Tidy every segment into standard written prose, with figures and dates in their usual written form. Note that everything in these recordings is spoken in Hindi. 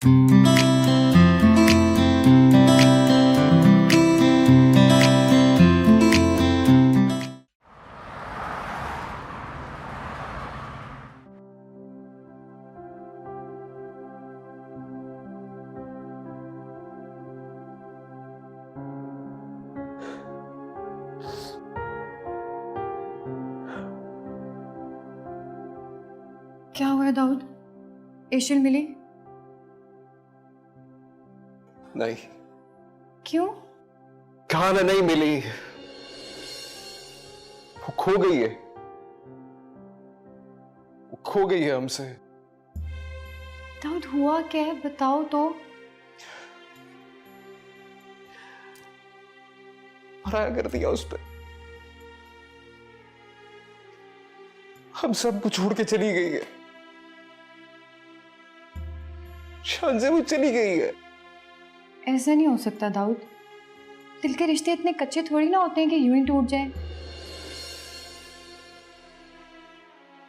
क्या हुआ दाऊद? एशियन मिली? नहीं। क्यों? कहा ना, नहीं मिली। वो खो गई है। वो खो गई है हमसे। दाऊद हुआ क्या है, बताओ तो। पराया कर दिया उस पर। हम सबको छोड़ के चली गई है। शान से वो चली गई है। ऐसा नहीं हो सकता दाऊद। दिल के रिश्ते इतने कच्चे थोड़ी ना होते हैं कि यूं ही टूट जाएं।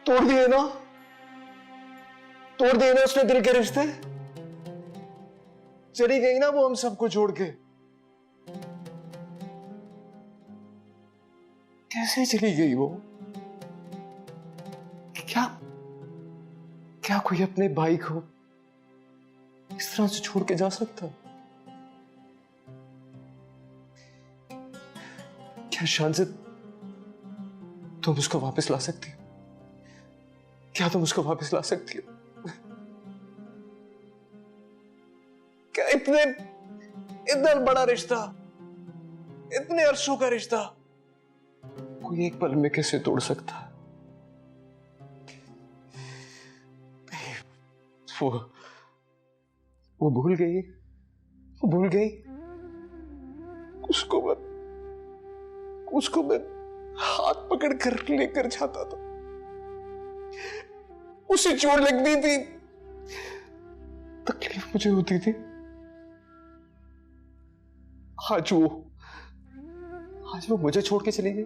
तोड़ दिए ना, तोड़ दिए ना उसने दिल के रिश्ते। चली गई ना वो हम सबको छोड़ के। कैसे चली गई वो? क्या क्या कोई अपने भाई को इस तरह से छोड़ के जा सकता? क्या शान से तुम उसको वापस ला सकती हो? क्या तुम उसको वापस ला सकती हो? क्या इतना बड़ा रिश्ता, इतने अरसों का रिश्ता कोई एक पल में कैसे तोड़ सकता है? वो भूल गई। वो भूल गई। उसको मैं हाथ पकड़ कर लेकर जाता था। उसे चोट लगती थी, तकलीफ मुझे होती थी। आज वो मुझे छोड़ के चली गई।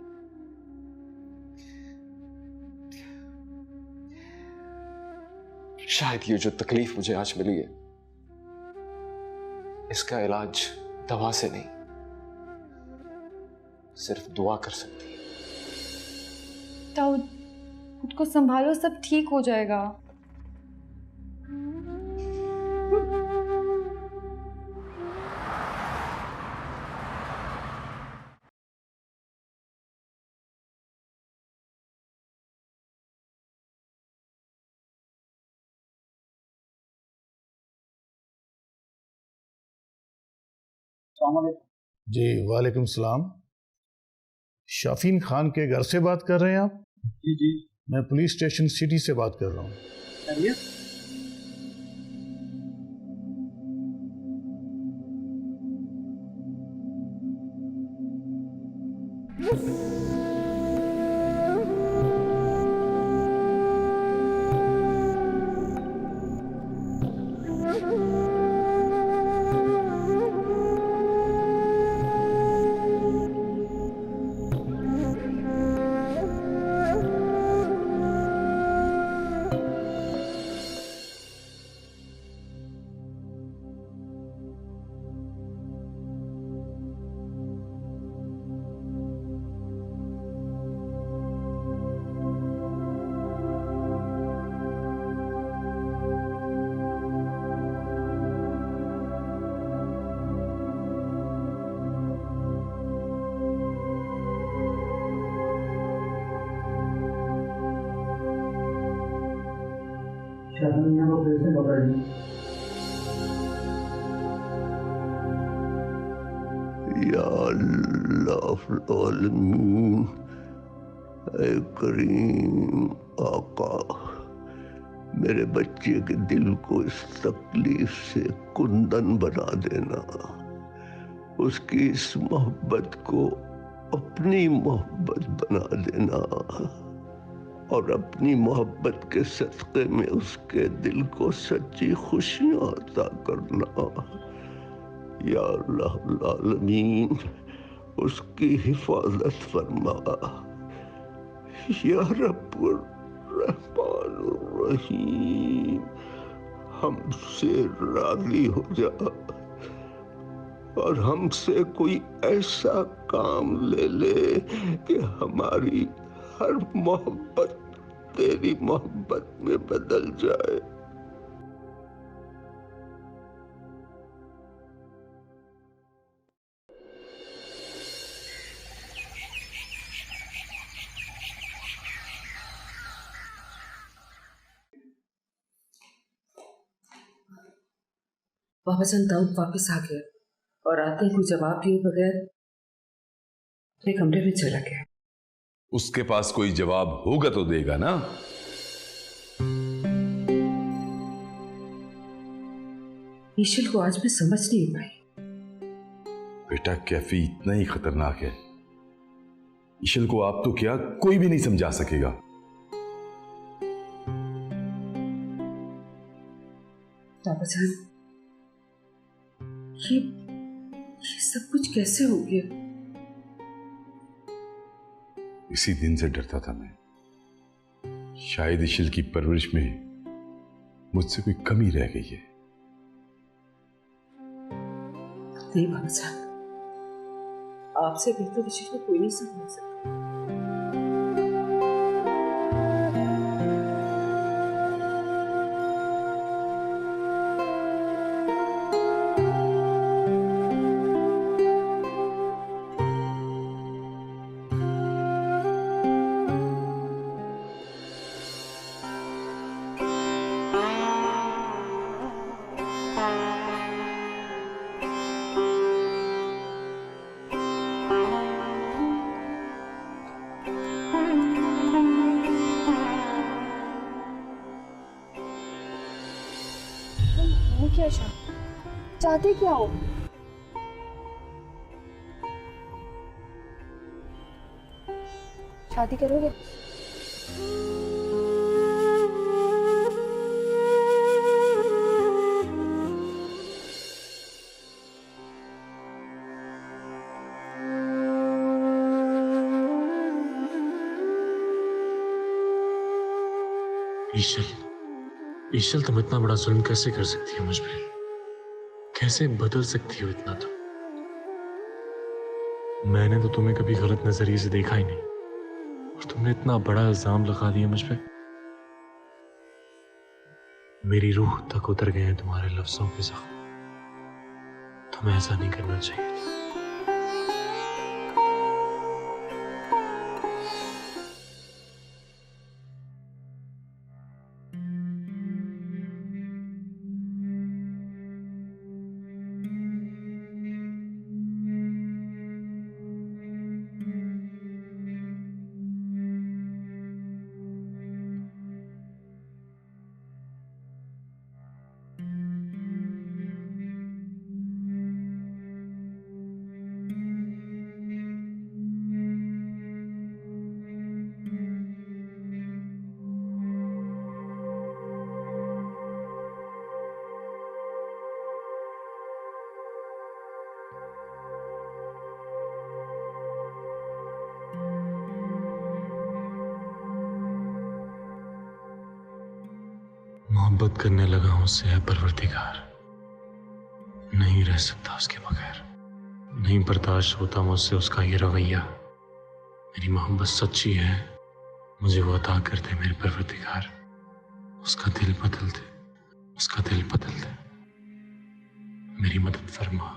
शायद ये जो तकलीफ मुझे आज मिली है, इसका इलाज दवा से नहीं, सिर्फ दुआ कर सकती है। दाऊद खुद को संभालो, सब ठीक हो जाएगा। जी वालेकुम सलाम। शाफीन खान के घर से बात कर रहे हैं आप? जी जी। मैं पुलिस स्टेशन सिटी से बात कर रहा हूँ। करिए। शर्मिया को फिर से पकड़ ली। या अल्लाह आलमीन, ऐ करीम आका, मेरे बच्चे के दिल को इस तकलीफ से कुंदन बना देना। उसकी इस मोहब्बत को अपनी मोहब्बत बना देना और अपनी मोहब्बत के सदक़े में उसके दिल को सच्ची खुशियां अता करना। या अल्लाह आलमीन, उसकी हिफाजत फरमा। या रब्बुर रहमानुर रहीम, हमसे राजी हो जा और हमसे कोई ऐसा काम ले ले कि हमारी हर मोहब्बत तेरी मोहब्बत में बदल जाए। बाबा जान दाऊद वापस आ गया और आते ही कोई जवाब दिए बगैर अपने कमरे में चला गया। उसके पास कोई जवाब होगा तो देगा ना। ईशल को आज मैं समझ नहीं पाई। बेटा कैफी इतना ही खतरनाक है, ईशल को आप तो क्या कोई भी नहीं समझा सकेगा। बाबा जान ये सब कुछ कैसे हो गया? इसी दिन से डरता था मैं, शायद ईशल की परवरिश में मुझसे कोई कमी रह गई है। नहीं बाबा जान, आपसे बेहतर ईशल को कोई नहीं समझ सकता। क्या चाहते क्या हो? शादी करोगे? ईशल तुम इतना बड़ा जुल्म कैसे कर सकती है मुझ पे? कैसे बदल सकती हो इतना? मैंने तो तुम्हें कभी गलत नजरिए से देखा ही नहीं और तुमने इतना बड़ा इल्जाम लगा दिया मुझ पे। मेरी रूह तक उतर गए हैं तुम्हारे लफ्जों के जख्म। तुम्हें ऐसा नहीं करना चाहिए। मोहब्बत करने लगा हूं उससे है परवरदिगार, नहीं रह सकता उसके बगैर। नहीं बर्दाश्त होता मुझसे उसका ये रवैया। मेरी मोहब्बत सच्ची है, मुझे वो अता कर दे मेरे परवरदिगार। उसका दिल बदल दे, उसका दिल बदल दे। मेरी मदद फरमा,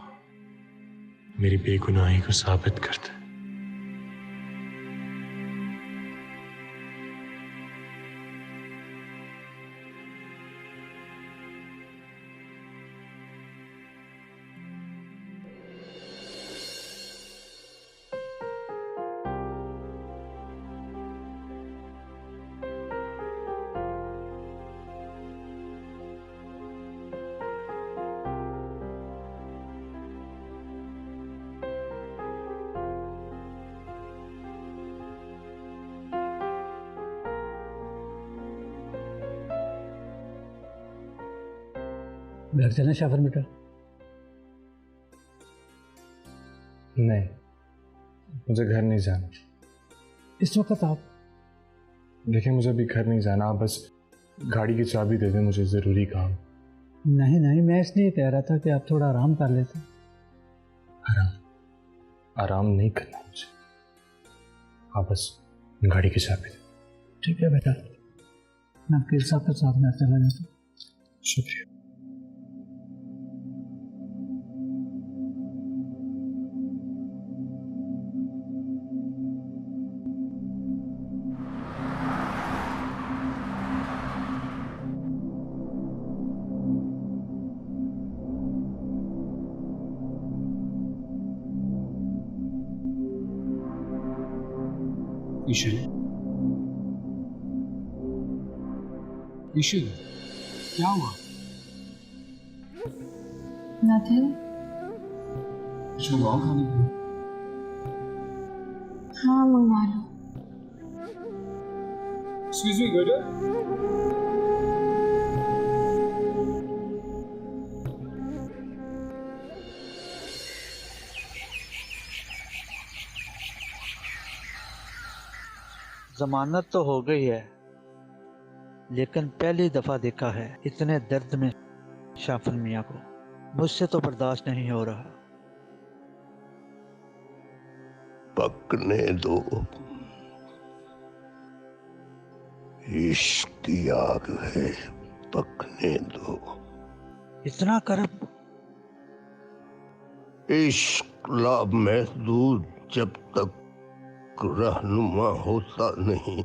मेरी बेगुनाही को साबित कर दे। घर चलें शाफर बेटा? नहीं, मुझे घर नहीं जाना। इस वक्त आप? देखिए मुझे अभी घर नहीं जाना, आप बस गाड़ी की चाबी दे दें, मुझे ज़रूरी काम। नहीं नहीं, मैं इसलिए कह रहा था कि आप थोड़ा आराम कर लेते। आराम नहीं करना मुझे। हाँ, बस गाड़ी की चाबी दे। ठीक है बेटा, मैं वकील साहब के साथ में चला जाता हूँ। शुक्रिया। ईशल, ईशल, क्या हुआ? नथिंग। कुछ मंगवाओ खाने के लिए? हाँ, मंगवा लो। Excuse me, waiter. जमानत तो हो गई है, लेकिन पहली दफा देखा है इतने दर्द में शाफिन मियाँ को। मुझसे तो बर्दाश्त नहीं हो रहा। पकने दो, इश्क की आग है, पकने दो। इतना करम? इश्क लाभ महदूद जब तक रहनुमा होता नहीं,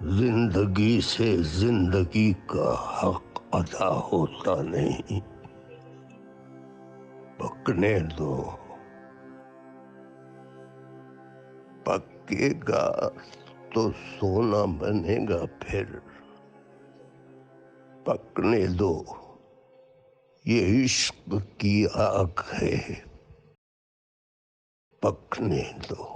जिंदगी से जिंदगी का हक अदा होता नहीं। पकने दो, पकेगा तो सोना बनेगा फिर। पकने दो, ये इश्क की आग है, पकने दो।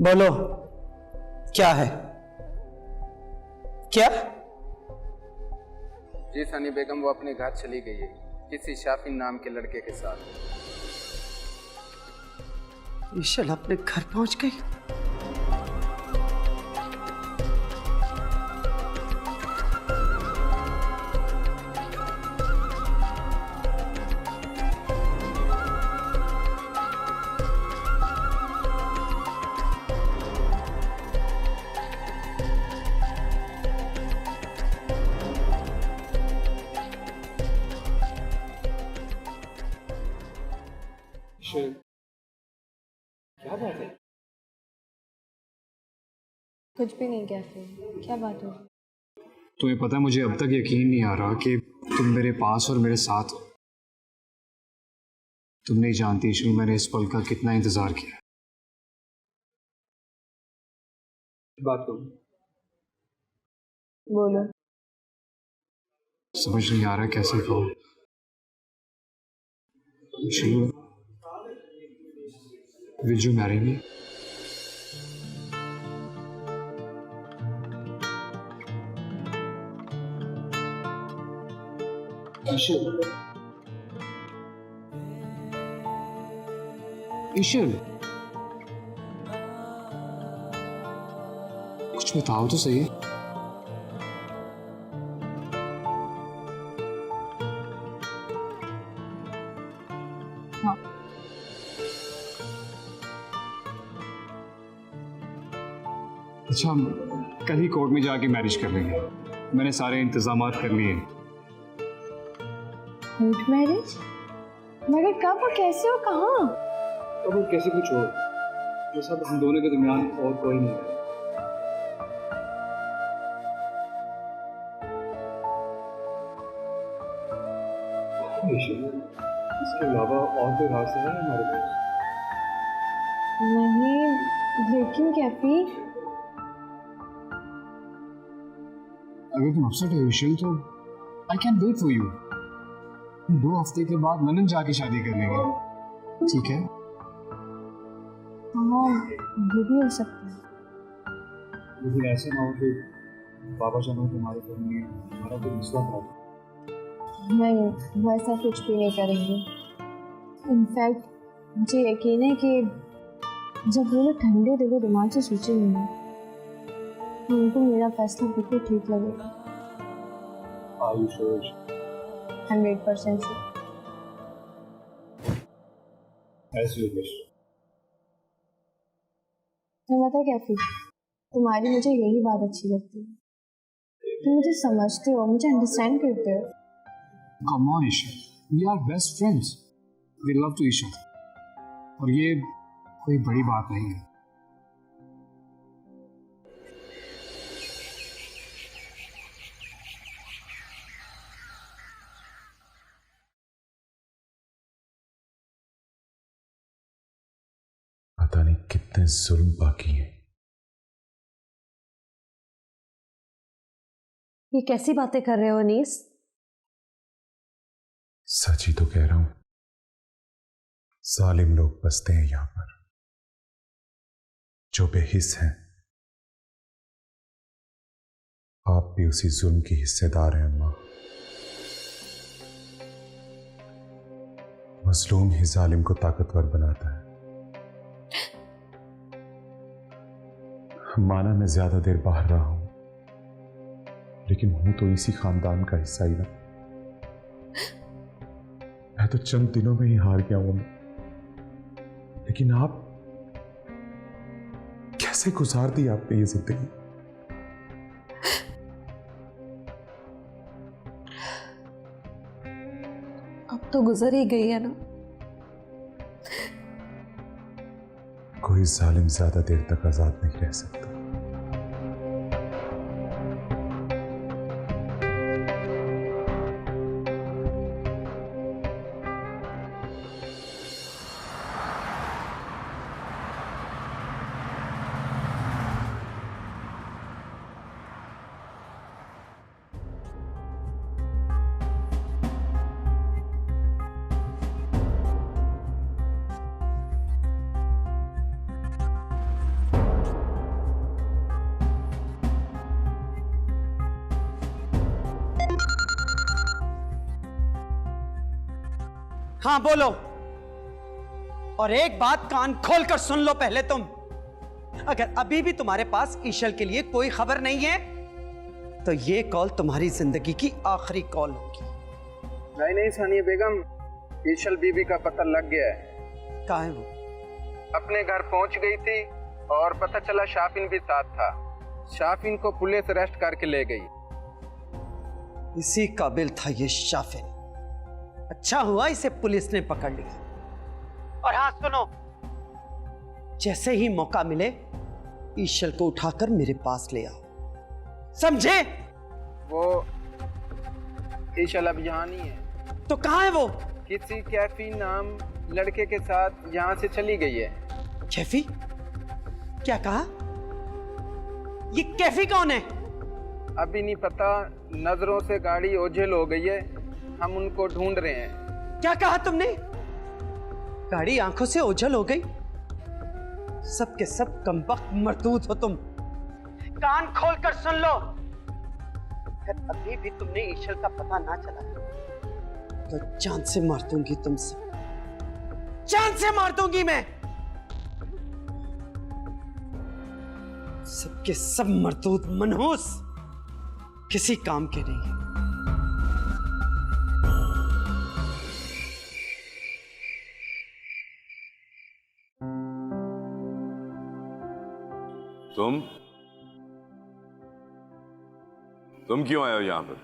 बोलो, क्या है? क्या? जी सनी बेगम, वो अपने घर चली गई है किसी शाफिन नाम के लड़के के साथ। ईशल अपने घर पहुंच गई? क्या बात है? कुछ भी नहीं कैफे, क्या बात हो? तुम्हें पता है, मुझे अब तक यकीन नहीं आ रहा कि तुम मेरे पास और मेरे साथ हो। तुम नहीं जानती ईशू, मैंने इस पल का कितना इंतजार किया। बात करो। बोलो। समझ नहीं आ रहा कैसे कहूँ। ईशू, will you marry me? ईशल, ईशल, कुछ बताओ तो सही। हाँ। अच्छा, हम कल ही कोर्ट में जाके मैरिज कर लेंगे। मैंने सारे इंतजाम कर लिए। Court marriage? मगर कब और कैसे और कहाँ? अब वो कैसे कुछ हो, ये सब हम दोनों के दरमियान और कोई नहीं है। इसके अलावा और कोई रास्ता है हमारे पास? नहीं, लेकिन कैफी, अगर तुम अपसेट हो ईशल तो I can wait for you. 2 हफ्ते के बाद लंदन जाके शादी कर लेंगे, ठीक है? हाँ, ये भी हो सकता है। लेकिन ऐसा ना हो कि बाबा जानो तुम्हारे घर में हमारा कोई मसला था। नहीं, वैसा कुछ भी नहीं करेंगे। इनफैक्ट मुझे यकीन है कि जब वो लोग ठंडे दिलो दिमाग से सोचेंगे तो उनको मेरा फैसला बिल्कुल ठीक लगेगा। Are you sure? 100% sure. As you wish. तुम्हें पता है कैफी, तुम्हारी मुझे यही बात अच्छी लगती है। तुम मुझे समझते हो, मुझे अंडरस्टैंड करते हो। Come on, Isha. We are best friends. We love to each other. और ये कोई बड़ी बात नहीं है। पता नहीं कितने जुल्म बाकी हैं। ये कैसी बातें कर रहे हो अनीस? सच ही तो कह रहा हूं। जालिम लोग बसते हैं यहां पर, जो बेहिस हैं। आप भी उसी जुल्म की हिस्सेदार हैं अम्मा। मजलूम ही जालिम को ताकतवर बनाता है। माना मैं ज्यादा देर बाहर रहा हूं, लेकिन हूं तो इसी खानदान का हिस्सा ही ना। मैं तो चंद दिनों में ही हार गया हूं, लेकिन आप कैसे गुजार दी आपने ये जिंदगी? अब तो गुजर ही गई है ना। कोई जालिम ज्यादा देर तक आजाद नहीं रह सकता। हाँ बोलो, और एक बात कान खोलकर सुन लो पहले तुम। अगर अभी भी तुम्हारे पास ईशल के लिए कोई खबर नहीं है तो ये कॉल तुम्हारी जिंदगी की आखिरी कॉल होगी। नहीं सानिया बेगम, ईशल बीबी का पता लग गया है। कहाँ है वो? अपने घर पहुंच गई थी और पता चला शाफिन भी साथ था। शाफिन को पुलिस अरेस्ट करके ले गई। इसी काबिल था ये शाफिन। अच्छा हुआ इसे पुलिस ने पकड़ लिया। और हाँ सुनो, जैसे ही मौका मिले ईशल को उठाकर मेरे पास ले आओ, समझे? वो ईशल अब यहाँ नहीं है। तो कहाँ है वो? किसी कैफी नाम लड़के के साथ यहाँ से चली गई है। कैफी? क्या कहा? ये कैफी कौन है? अभी नहीं पता, नजरों से गाड़ी ओझल हो गई है, हम उनको ढूंढ रहे हैं। क्या कहा तुमने? गाड़ी आंखों से ओझल हो गई? सब के सब कमबख्त मरदूद हो तुम। कान खोलकर सुन लो, अगर अभी भी तुमने ईशल का पता ना चला तो जान से मार दूंगी तुमसे, जान से मार दूंगी मैं। सबके सब मरदूद मनहूस, किसी काम के नहीं है। तुम क्यों आए हो यहाँ पर?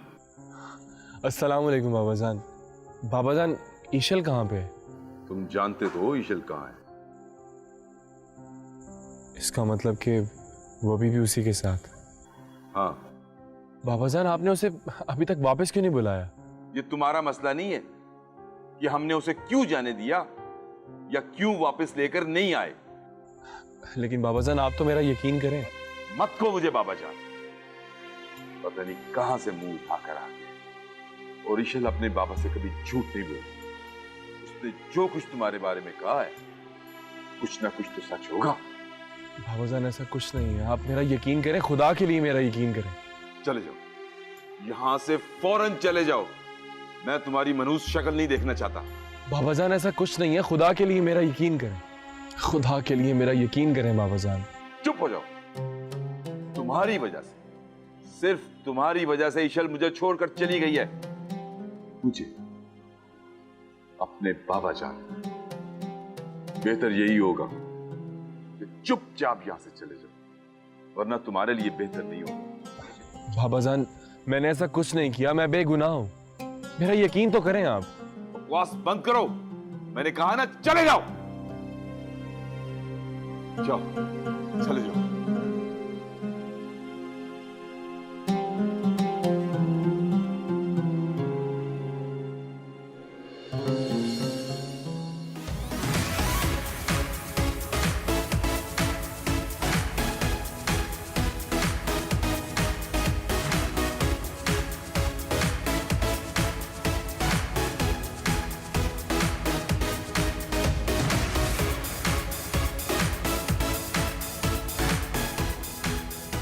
अस्सलाम वालेकुम बाबा जान। बाबा जान, ईशल कहाँ पे है? तुम जानते तो हो ईशल कहाँ है। इसका मतलब कि वो अभी भी उसी के साथ? हाँ। बाबा जान, आपने उसे अभी तक वापस क्यों नहीं बुलाया? ये तुम्हारा मसला नहीं है कि हमने उसे क्यों जाने दिया या क्यों वापस लेकर नहीं आए। लेकिन बाबा जान, आप तो मेरा यकीन करें। मत को मुझे बाबा जान, पता नहीं कहां से मुंह उठाकर आ गए। और ईशल अपने बाबा से कभी झूठ नहीं बोलती। उसने जो कुछ तुम्हारे बारे में कहा है, कुछ ना कुछ तो सच होगा। बाबा जान, ऐसा कुछ नहीं है, आप मेरा यकीन करें, खुदा के लिए मेरा यकीन करें। चले जाओ, यहां से फौरन चले जाओ। मैं तुम्हारी मनहूस शक्ल नहीं देखना चाहता। बाबा जान, ऐसा कुछ नहीं है, खुदा के लिए मेरा यकीन करें, खुदा के लिए मेरा यकीन करें बाबा जान। चुप हो जाओ। तुम्हारी वजह से, सिर्फ तुम्हारी वजह से ईशल मुझे छोड़कर चली गई है। मुझे अपने बाबा जान, बेहतर यही होगा कि चुपचाप यहां से चले जाओ, वरना तुम्हारे लिए बेहतर नहीं होगा। बाबा जान, मैंने ऐसा कुछ नहीं किया, मैं बेगुनाह हूं, मेरा यकीन तो करें आप। बकवास बंद करो, मैंने कहा ना चले जाओ। जाओ, चले जाओ।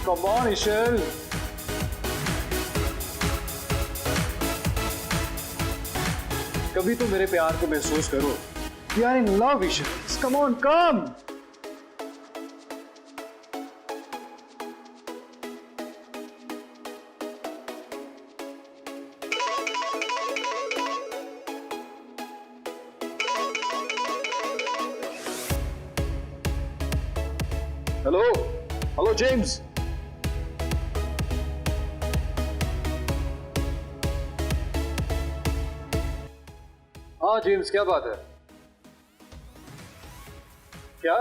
Come on, Ishal. कभी तो मेरे प्यार को महसूस करो। We are in love, Ishal. Come on, come. Hello, hello, James. हाँ जेम्स, क्या बात है? क्या?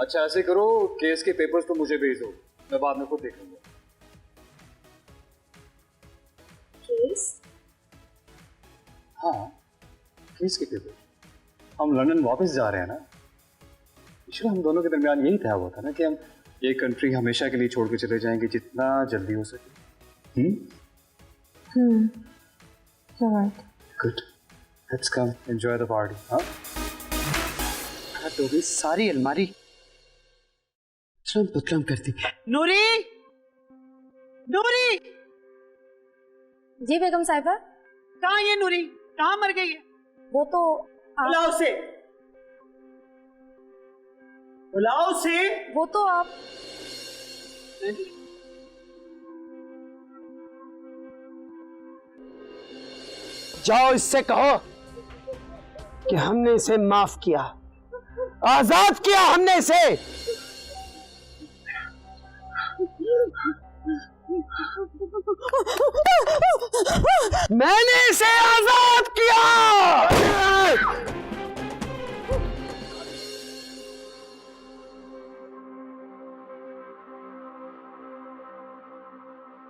अच्छा ऐसे करो, केस के पेपर्स तो मुझे भेज दो, मैं बाद में खुद देख लूंगा। केस? हाँ, केस के पेपर। हम लंदन वापस जा रहे हैं ना। पिछले हम दोनों के दरमियान यही तय हुआ था ना कि हम ये कंट्री हमेशा के लिए छोड़ के चले जाएंगे जितना जल्दी हो सके। क्या बात? Good, let's come enjoy the party. हाँ, तो भी सारी अलमारी बदनाम करती। नूरी, नूरी। जी बेगम साहिबा। कहाँ ये नूरी? कहाँ मर गई है? वो तो बुलाओ से, बुलाओ से। वो तो आप। जाओ इससे कहो कि हमने इसे माफ किया, आजाद किया हमने इसे। मैंने इसे आजाद किया।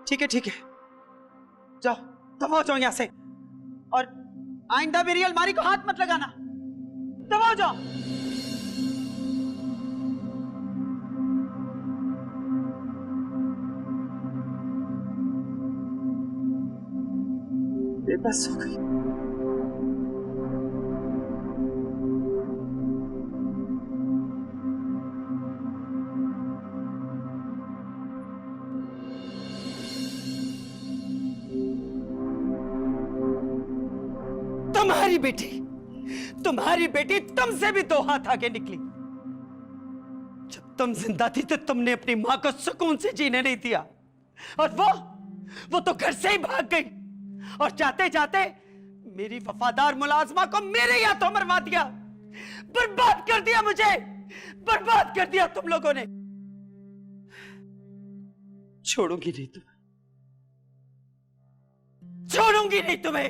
ठीक है, ठीक है, जाओ, दबाओ जाओ यहां से, और आइंदा मेरी अलमारी को हाथ मत लगाना। दबाओ जाओ। बेबस हो गई। तुम्हारी बेटी तुमसे भी 2 हाथ आगे निकली। जब तुम जिंदा थी तो तुमने अपनी मां को सुकून से जीने नहीं दिया, और वो तो घर से ही भाग गई, और जाते जाते मेरी वफादार मुलाजमा को मेरे हाथों मरवा दिया। बर्बाद कर दिया मुझे, बर्बाद कर दिया तुम लोगों ने। छोड़ूंगी नहीं तुम्हें, छोड़ूंगी नहीं तुम्हें।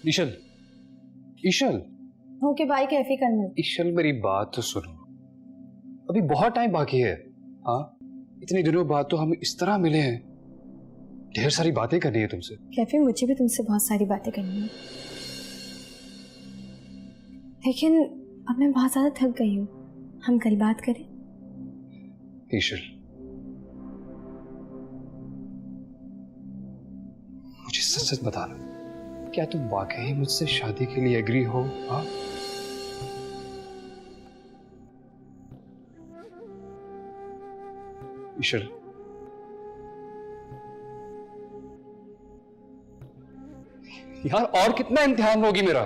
ईशल, ईशल। ओके भाई, कैफी करना। ईशल मेरी बात तो सुनो, अभी बहुत टाइम बाकी है। हाँ, इतने दिनों बाद तो हम इस तरह मिले हैं, ढेर सारी बातें करनी है तुमसे। कैफी, मुझे भी तुमसे बहुत सारी बातें करनी है, लेकिन अब मैं बहुत ज्यादा थक गई हूँ। हम कल बात करें। ईशल, मुझे सच सच बताना, क्या तुम वाकई मुझसे शादी के लिए एग्री हो? हाँ, ईशल, यार और कितना इम्तिहान होगी मेरा?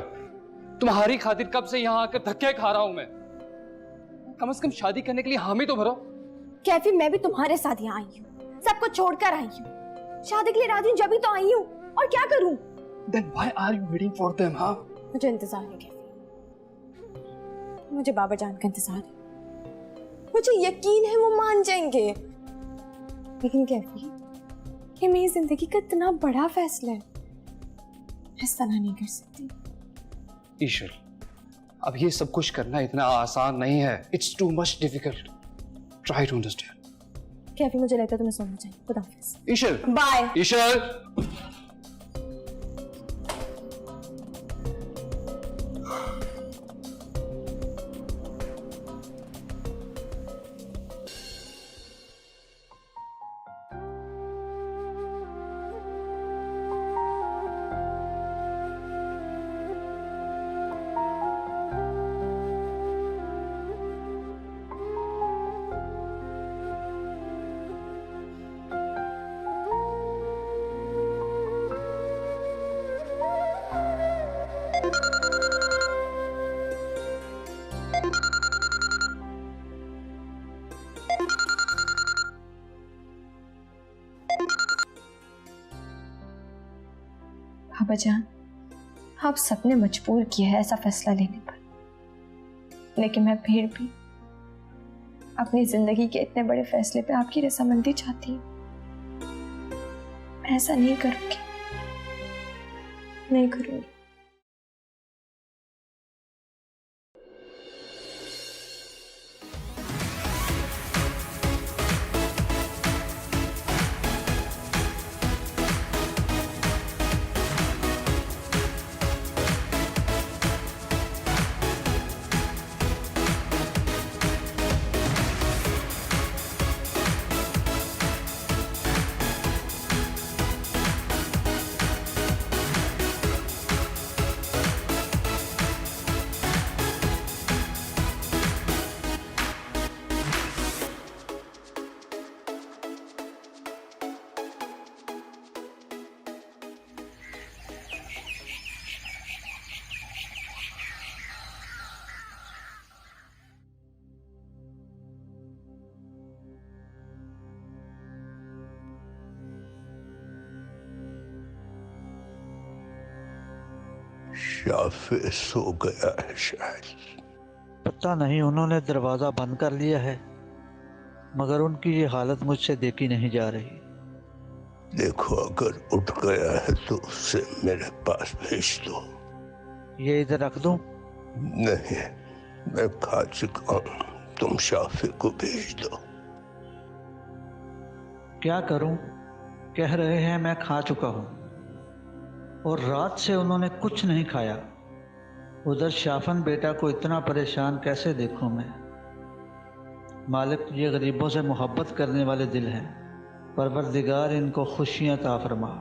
तुम्हारी खातिर कब से यहां आकर धक्के खा रहा हूं मैं। कम से कम शादी करने के लिए हामी तो भरो। कैफी, मैं भी तुम्हारे साथ यहाँ आई हूँ, सब कुछ छोड़कर आई हूँ। शादी के लिए राजी हूँ जब ही तो आई हूँ, और क्या करूँ? Then why are you waiting for them, हाँ? मुझे इंतजार है कैफी, मुझे बाबा जान का इंतजार है। मुझे यकीन है वो मान जाएंगे, लेकिन कैफी, ये मेरी जिंदगी का इतना बड़ा फैसला है, इस तरह नहीं कर सकती। ईशल, अब ये सब कुछ करना इतना आसान नहीं है। It's too much difficult. Try to understand. Kaifi, मुझे लगता है तुम्हें सोना चाहिए। खुदा हाफिज़। ईशल, बाय। ईशल। बाबा जान, आप सबने मजबूर किया है ऐसा फैसला लेने पर, लेकिन मैं फिर भी अपनी जिंदगी के इतने बड़े फैसले पे आपकी रजामंदी चाहती हूँ। मैं ऐसा नहीं करूंगी, नहीं करूंगी। शाफे सो गया है शायद। पता नहीं, उन्होंने दरवाजा बंद कर लिया है, मगर उनकी ये हालत मुझसे देखी नहीं जा रही। देखो, अगर उठ गया है तो उसे मेरे पास भेज दो। ये इधर रख दूं? नहीं, मैं खा चुका हूं, तुम शाफे को भेज दो। क्या करूं? कह रहे हैं मैं खा चुका हूं, और रात से उन्होंने कुछ नहीं खाया। उधर शाफन बेटा को इतना परेशान कैसे देखूं मैं? मालिक, ये गरीबों से मोहब्बत करने वाले दिल हैं, परवरदिगार इनको खुशियां अता फरमा।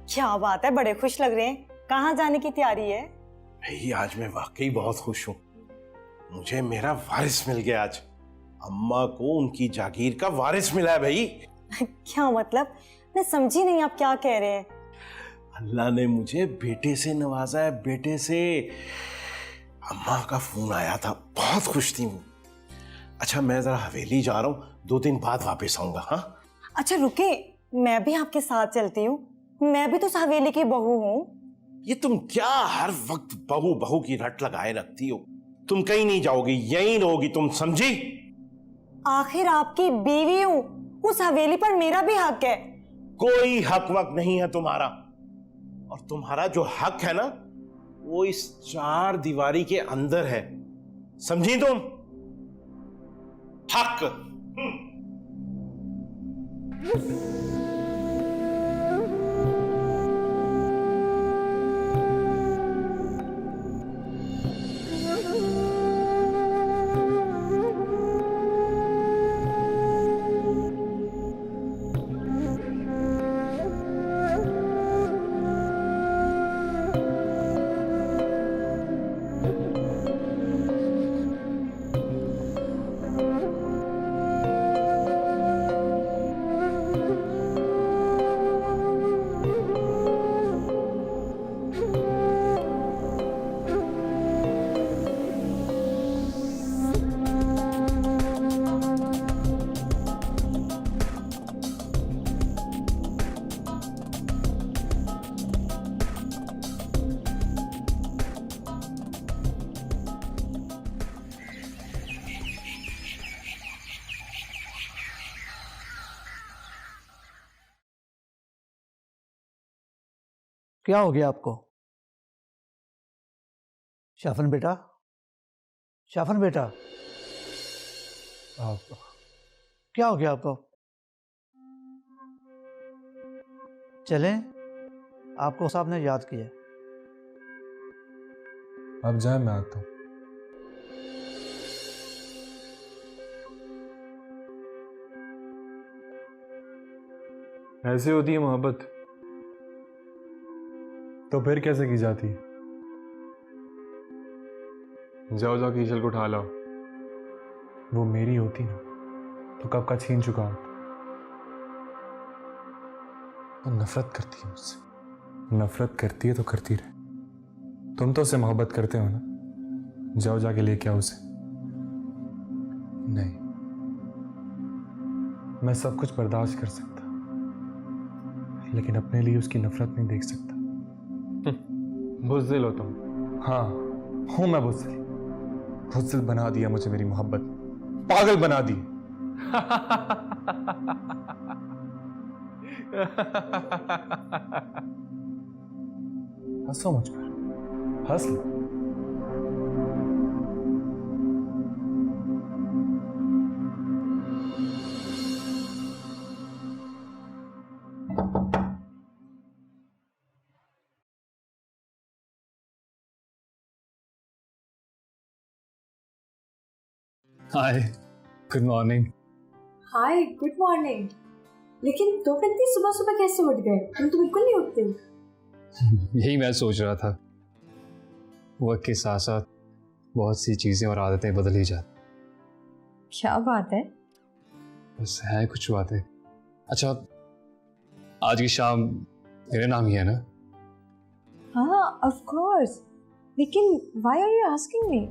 क्या बात है, बड़े खुश लग रहे हैं। कहाँ जाने की तैयारी है? भाई आज मैं वाकई बहुत खुश हूँ। मुझे मेरा वारिस मिल गया आज। अम्मा को उनकी जागीर का वारिस मिला है भाई। क्या मतलब? मैं समझी नहीं, आप क्या कह रहे हैं? अल्लाह ने मुझे बेटे से नवाजा है, बेटे से। अम्मा का फोन आया था, बहुत खुश थी वो। अच्छा मैं जरा हवेली जा रहा हूँ, 2 दिन बाद वापस आऊंगा। हाँ अच्छा रुके, मैं भी आपके साथ चलती हूँ। मैं भी तो उस हवेली की बहू हूँ। ये तुम क्या हर वक्त बहू बहू की रट लगाए रखती हो? तुम कहीं नहीं जाओगी, यहीं रहोगी तुम, समझी? आखिर आपकी बीवी हूँ, उस हवेली पर मेरा भी हक है। कोई हक वक नहीं है तुम्हारा, और तुम्हारा जो हक है ना वो इस 4 दीवारी के अंदर है, समझी तुम? हक। क्या हो गया आपको? शाफन बेटा, शाफन बेटा, क्या हो गया आपको? चलें, आपको साहब ने याद किया। अब जाए, मैं आता हूँ। ऐसे होती है मोहब्बत तो फिर कैसे की जाती है? जाओ जाओ ईशल को उठा लाओ। वो मेरी होती ना तो कब का छीन चुका होता। तो नफरत करती है मुझसे। नफरत करती है तो करती रहे। तुम तो उससे मोहब्बत करते हो ना, जाओ जाके लेके आओ उसे। नहीं, मैं सब कुछ बर्दाश्त कर सकता, लेकिन अपने लिए उसकी नफरत नहीं देख सकता। बुज़दिल हो तुम। हाँ हूं मैं बुज़दिल। बुज़दिल बना दिया मुझे मेरी मोहब्बत, पागल बना दी। हंसो मुझ पर, हंस लो। हाय, गुड मॉर्निंग। हाय, गुड मॉर्निंग। लेकिन तुम इतनी सुबह सुबह कैसे उठ गए? तुम तो बिल्कुल नहीं उठते। यही मैं सोच रहा था, वक्त के साथ साथ बहुत सी चीजें और आदतें बदल ही जाती। क्या बात है? बस है कुछ बातें। अच्छा, आज की शाम मेरे नाम ही है ना? हाँ, ऑफ कोर्स। लेकिन why are you asking me?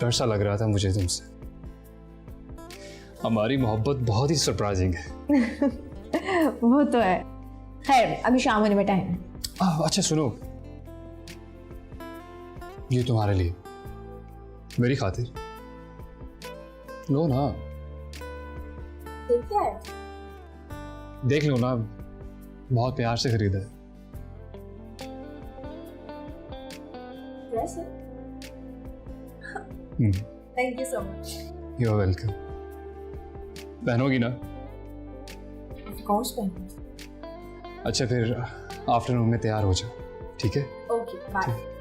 डर सा लग रहा था मुझे तुमसे। हमारी मोहब्बत बहुत ही सरप्राइजिंग है। वो तो है। खैर, अभी शाम होने में टाइम है। अच्छा सुनो, ये तुम्हारे लिए, मेरी खातिर। लो ना। ठीक है, देख लो ना, बहुत प्यार से खरीदा है। ड्रेस है। Thank you so much. You are welcome. पहनोगी ना? ऑफ कोर्स पहनूंगी। अच्छा फिर आफ्टरनून में तैयार हो जाओ, ठीक है? Okay, bye.